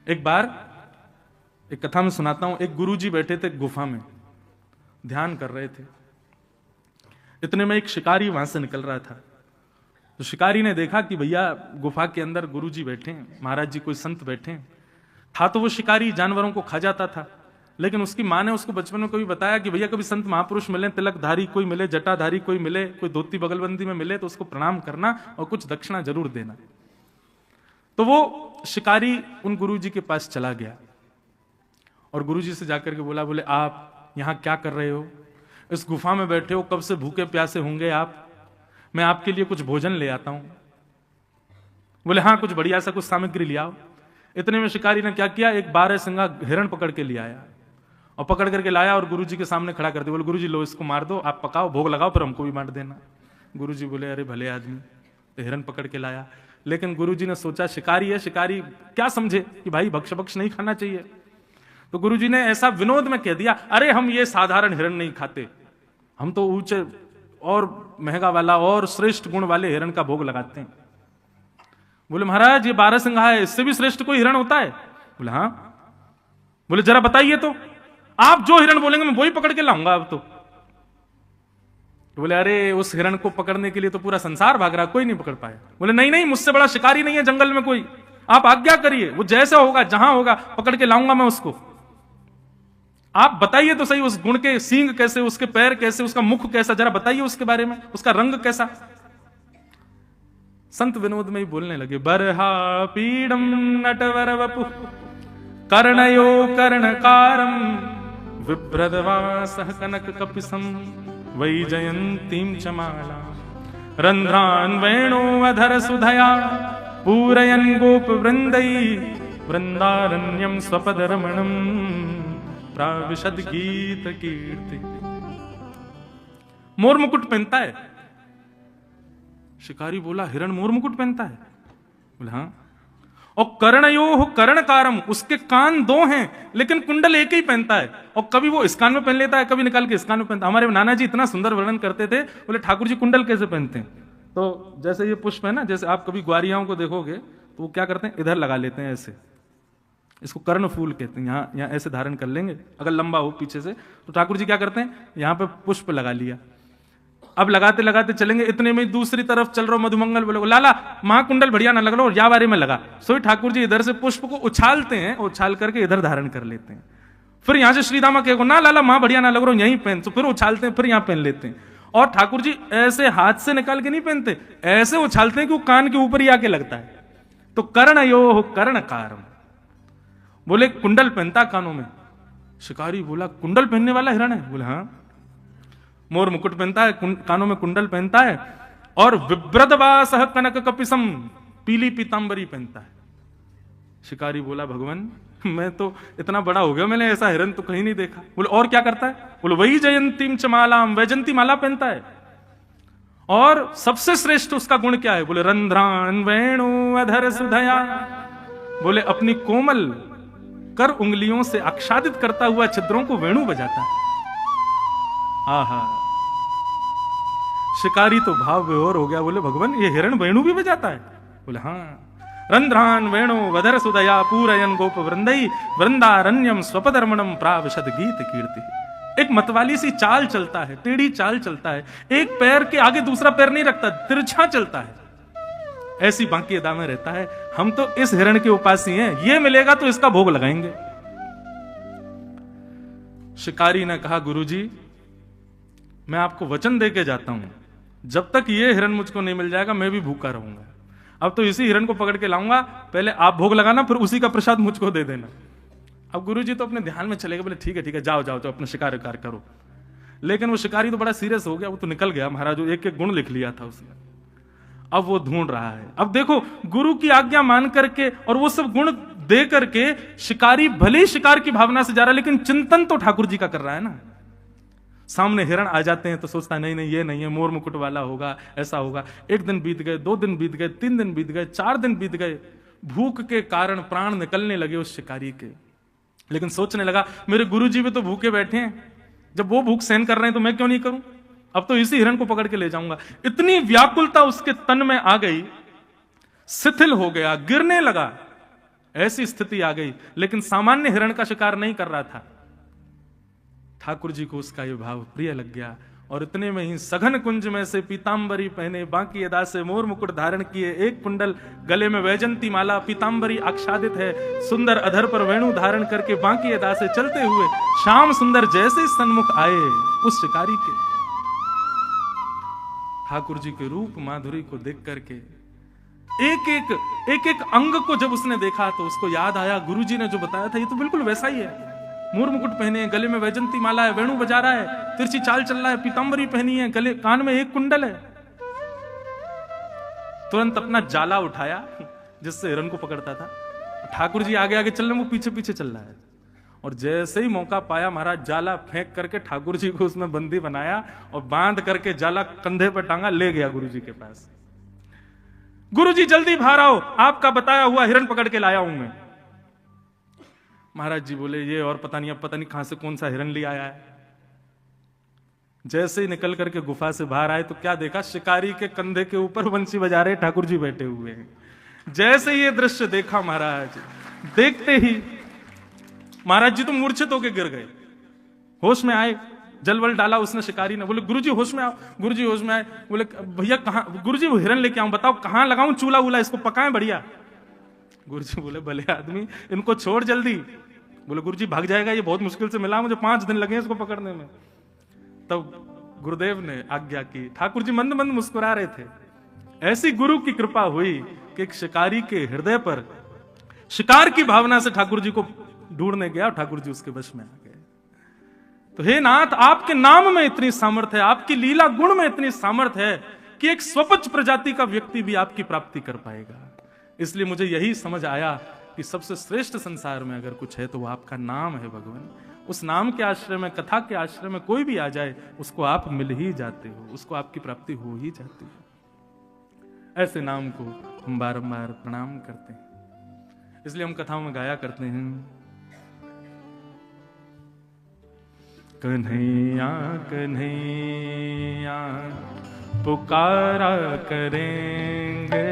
एक बार एक कथा में सुनाता हूं, एक गुरुजी बैठे थे गुफा में, ध्यान कर रहे थे। इतने में एक शिकारी वहां से निकल रहा था। तो शिकारी ने देखा कि भैया गुफा के अंदर गुरुजी बैठे हैं, महाराज जी कोई संत बैठे हैं। था तो वो शिकारी जानवरों को खा जाता था, लेकिन उसकी माँ ने उसको बचपन में कभी बताया कि भैया कभी संत महापुरुष मिले, तिलकधारी कोई मिले, जटाधारी कोई मिले, कोई धोती बगलबंदी में मिले तो उसको प्रणाम करना और कुछ दक्षिणा जरूर देना। तो वो शिकारी उन गुरुजी के पास चला गया और गुरुजी से जाकर के बोले आप यहां क्या कर रहे हो? इस गुफा में बैठे हो, कब से भूखे प्यासे होंगे आप, मैं आपके लिए कुछ भोजन ले आता हूं। बोले हाँ, कुछ बढ़िया सा कुछ सामग्री ले आओ। इतने में शिकारी ने क्या किया, एक 12 सिंगा हिरण पकड़ के ले आया और पकड़ करके लाया और गुरुजी के सामने खड़ा कर दिया। बोले गुरुजी लो इसको मार दो, आप पकाओ, भोग लगाओ, फिर हमको भी बांट देना। गुरुजी बोले अरे भले आदमी, तो हिरण पकड़ के लाया। लेकिन गुरुजी ने सोचा शिकारी है, शिकारी क्या समझे कि भाई भक्ष भक्ष नहीं खाना चाहिए। तो गुरुजी ने ऐसा विनोद में कह दिया, अरे हम ये साधारण हिरण नहीं खाते, हम तो ऊंचे और महंगा वाला और श्रेष्ठ गुण वाले हिरण का भोग लगाते हैं। बोले महाराज ये 12 सिंघा है, इससे भी श्रेष्ठ कोई हिरण होता है? बोले हाँ। बोले जरा बताइए तो, आप जो हिरण बोलेंगे मैं वही पकड़ के लाऊंगा अब तो। बोले अरे उस हिरण को पकड़ने के लिए तो पूरा संसार भाग रहा, कोई नहीं पकड़ पाया। बोले नहीं नहीं, मुझसे बड़ा शिकारी नहीं है जंगल में कोई, आप आज्ञा करिए, वो जैसा होगा जहां होगा पकड़ के लाऊंगा मैं उसको। आप बताइए तो सही, उस गुण के सींग कैसे, उसके पैर कैसे, उसका मुख कैसा, जरा बताइए उसके बारे में, उसका रंग कैसा। संत विनोद में ही बोलने लगे, बरहा पीडम नटवर वपु कर्णयो कर्णकारम विभ्रदवासः कनक कपिसम वैजयंतीं च माला रंध्रान् वेणो अधर सुधया पूरयन् गोप वृंदै वृंदारण्यम स्वपद रमणम प्राविशद गीत कीर्ति। मोर मुकुट पहनता है। शिकारी बोला हिरण मोर मुकुट पहनता है? बोला हाँ। और कर्णयो कर्णकारम, उसके कान 2 हैं लेकिन कुंडल एक ही पहनता है, और कभी वो इस कान में पहन लेता है, कभी निकाल के इस कान में पहनता है। हमारे नाना जी इतना सुंदर वर्णन करते थे, बोले ठाकुर जी कुंडल कैसे पहनते हैं? तो जैसे ये पुष्प है ना, जैसे आप कभी ग्वारियाओं को देखोगे तो वो क्या करते हैं, इधर लगा लेते हैं ऐसे, इसको कर्ण फूल कहते हैं। यहाँ ऐसे धारण कर लेंगे, अगर लंबा हो पीछे से, तो ठाकुर जी क्या करते हैं, यहाँ पे पुष्प लगा लिया। अब लगाते लगाते चलेंगे, इतने में दूसरी तरफ चल रहा मधुमंगल बोले लाला महाकुंडल बढ़िया ना लग रहा और या बारे में लगा। सो ठाकुर जी इधर से पुष्प को उछालते हैं, उछाल करके इधर धारण कर लेते हैं। फिर यहां से श्रीदामा कहो ना लाला मां बढ़िया ना लग रहा यहीं पहन, तो फिर उछालते हैं, फिर यहां पहन लेते हैं। और ठाकुर जी ऐसे हाथ से निकाल के नहीं पहनते, ऐसे उछालते हैं कि वो कान के ऊपर ही आके लगता है। तो कर्णयो कर्णकारम, बोले कुंडल पहनता कानों में। शिकारी बोला कुंडल पहनने वाला हिरण है? बोले हाँ। मोर मुकुट पहनता है, कानों में कुंडल पहनता है, और विभ्रदवासः कनक कपिसम, पीली पीतांबरी पहनता है। शिकारी बोला भगवान मैं तो इतना बड़ा हो गया, मैंने ऐसा हिरण तो कहीं नहीं देखा। बोले और क्या करता है? बोले वही जयंतीम च मालाम, वैजंती माला पहनता है। और सबसे श्रेष्ठ उसका गुण क्या है? बोले रंध्रान वेणु अधर सुधया, बोले अपनी कोमल कर उंगलियों से आच्छादित करता हुआ छिद्रों को वेणु बजाता है। आहा, शिकारी तो भाव विभोर हो गया, बोले भगवान ये हिरण वेणु भी बजाता है? बोले हाँ। रंध्रान वेणु वधर सुदया पूरयन गोप वृंदई वृंदारण्यम स्वपदर्मणम प्राविशद गीत कीर्ति। एक मतवाली सी चाल चलता है, टेढ़ी चाल चलता है, एक पैर के आगे दूसरा पैर नहीं रखता, तिरछा चलता है, ऐसी बांकी अदा में रहता है। हम तो इस हिरण के उपासी हैं, ये मिलेगा तो इसका भोग लगाएंगे। शिकारी ने कहा गुरुजी मैं आपको वचन दे के जाता हूं, जब तक ये हिरण मुझको नहीं मिल जाएगा मैं भी भूखा रहूंगा। अब तो इसी हिरण को पकड़ के लाऊंगा, पहले आप भोग लगाना, फिर उसी का प्रसाद मुझको दे देना। अब गुरुजी तो अपने ध्यान में चले गए, बोले ठीक है जाओ जाओ, तो अपना शिकार करो। लेकिन वो शिकारी तो बड़ा सीरियस हो गया, वो तो निकल गया महाराज, एक एक गुण लिख लिया था उसने। अब वो ढूंढ रहा है। अब देखो गुरु की आज्ञा मान करके और वो सब गुण दे करके शिकारी भले ही शिकार की भावना से जा रहा है, लेकिन चिंतन तो ठाकुर जी का कर रहा है ना। सामने हिरण आ जाते हैं तो सोचता है नहीं नहीं ये नहीं है, मोर मुकुट वाला होगा, ऐसा होगा। 1 दिन बीत गए, 2 दिन बीत गए, 3 दिन बीत गए, 4 दिन बीत गए। भूख के कारण प्राण निकलने लगे उस शिकारी के, लेकिन सोचने लगा मेरे गुरुजी भी तो भूखे बैठे हैं, जब वो भूख सहन कर रहे हैं तो मैं क्यों नहीं करूं, अब तो इसी हिरण को पकड़ के ले जाऊंगा। इतनी व्याकुलता उसके तन में आ गई, शिथिल हो गया, गिरने लगा। ऐसी स्थिति आ गई, लेकिन सामान्य हिरण का शिकार नहीं कर रहा था। ठाकुर जी को उसका ये भाव प्रिय लग गया, और इतने में ही सघन कुंज में से पीतांबरी पहने, बाकी अदा से मोर मुकुट धारण किए, एक कुंडल गले में वैजंती माला, पीतांबरी आच्छादित है, सुंदर अधर पर वेणु धारण करके बाकी अदा से चलते हुए श्याम सुंदर जैसे सन्मुख आए उस शिकारी के। ठाकुर जी के रूप माधुरी को देख करके एक एक अंग को जब उसने देखा तो उसको याद आया, गुरु जी ने जो बताया था ये तो बिल्कुल वैसा ही है। मोर मुकुट पहने, गले में वैजंती माला है, वेणु बजा रहा है, तिरछी चाल चल रहा है, पीतांबरी पहनी है, गले कान में एक कुंडल है। तुरंत अपना जाला उठाया जिससे हिरण को पकड़ता था। ठाकुर जी आगे आगे चल रहे, वो पीछे पीछे चल रहा है, और जैसे ही मौका पाया महाराज जाला फेंक करके ठाकुर जी को उसमें बंदी बनाया और बांध करके जाला कंधे पर टांगा, ले गया गुरु जी के पास। गुरु जी जल्दी बाहर आओ, आपका बताया हुआ हिरण पकड़ के लाया हूं मैं। महाराज जी बोले ये और पता नहीं, अब पता नहीं कहां से कौन सा हिरण ले आया है। जैसे ही निकल करके गुफा से बाहर आए तो क्या देखा, शिकारी के कंधे के ऊपर बंसी बजा रहे ठाकुर जी बैठे हुए हैं। जैसे ये दृश्य देखा महाराज, देखते ही महाराज जी तो मूर्छित होकर गिर गए, होश में आए, जलवल डाला उसने शिकारी ने। बोले गुरुजी होश में आओ, गुरुजी होश में आए। बोले भैया कहां, गुरुजी वो हिरण लेके आऊं, बताओ कहां लगाऊं चूल्हा वूल्हा, इसको पकाएं बढ़िया। गुरुजी बोले भले आदमी, इनको छोड़ जल्दी। बोले गुरुजी भाग जाएगा, ये बहुत मुश्किल से मिला, मुझे 5 दिन लगे इसको पकड़ने में। तब गुरुदेव ने आज्ञा की। ठाकुर जी मंद मंद मुस्कुरा रहे थे। ऐसी गुरु की कृपा हुई कि एक शिकारी के हृदय पर शिकार की भावना से ठाकुर जी को ढूंढने गया और ठाकुर जी उसके वश में आ गए। तो हे नाथ, आपके नाम में इतनी सामर्थ्य है, आपकी लीला गुण में इतनी सामर्थ्य है कि एक स्वपच प्रजाति का व्यक्ति भी आपकी प्राप्ति कर पाएगा। इसलिए मुझे यही समझ आया कि सबसे श्रेष्ठ संसार में अगर कुछ है तो वो आपका नाम है भगवान। उस नाम के आश्रय में, कथा के आश्रय में कोई भी आ जाए उसको आप मिल ही जाते हो, उसको आपकी प्राप्ति हो ही जाती है। ऐसे नाम को हम बारंबार प्रणाम करते हैं। इसलिए हम कथाओं में गाया करते हैं, कन्हैया कन्हैया पुकारा करेंगे,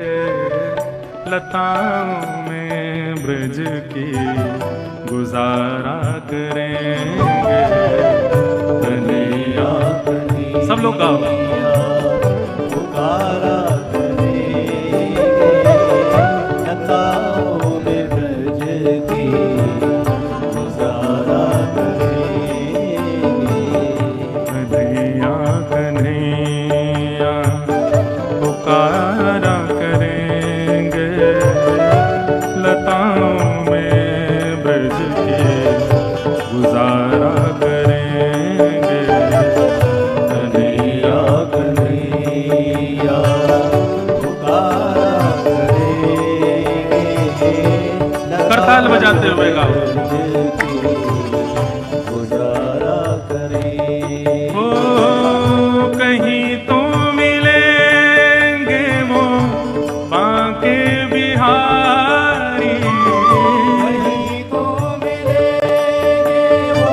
लताओं में ब्रज की गुजारा करेंगे। कन्हैया कन्हैया सब लोग गाओ, पुकारा करेंगे, लताओं में ब्रज की गुजारा करेंगे। कन्हैया कन्हैया पुकारा करेंगे, लताओं में ब्रज के गुजारा करेंगे। कन्हैया कन्हैया पुकारा करेंगे, करताल बजाते हुए गाओ, गुजारा करेंगे। हो कहीं तो मिलेंगे वो बांके बिहारी, कहीं तो मिलेंगे वो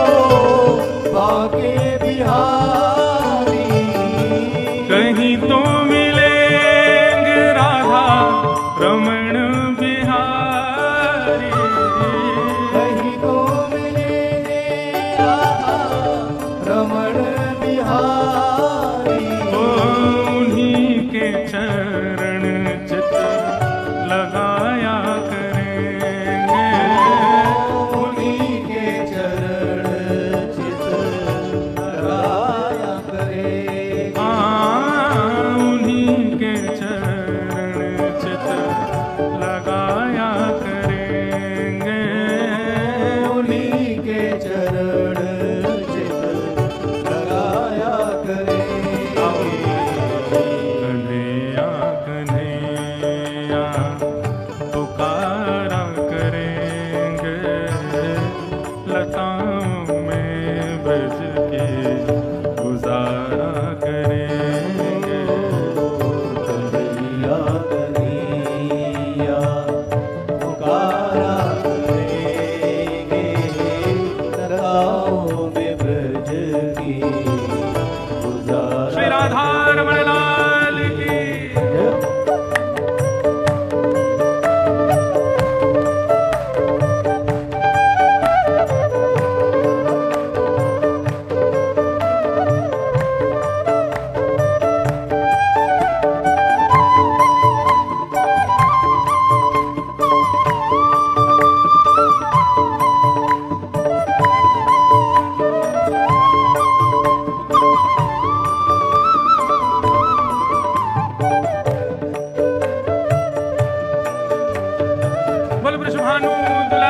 बांके बिहारी, कहीं तो मिलेंगे राधा रमण बिहारी, कहीं तो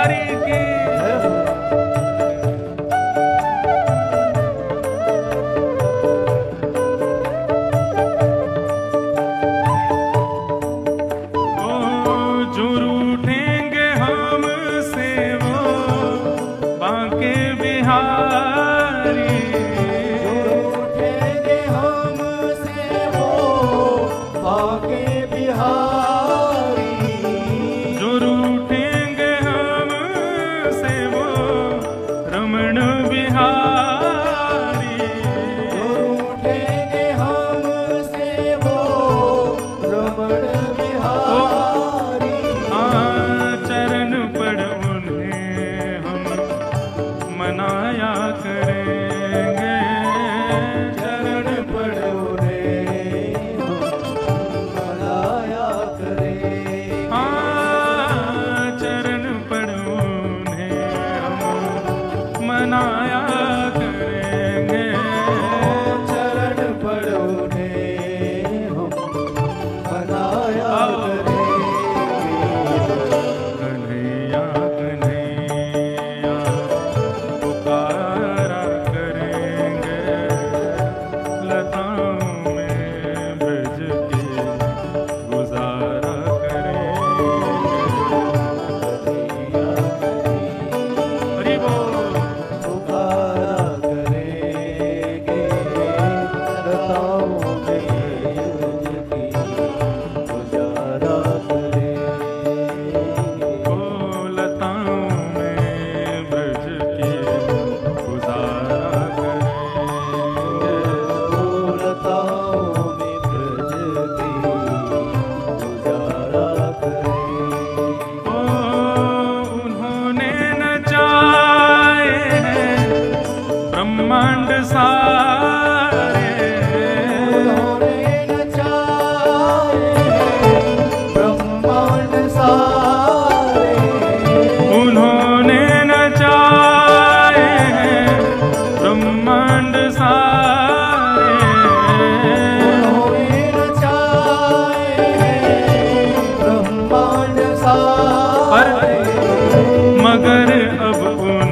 बिहारी की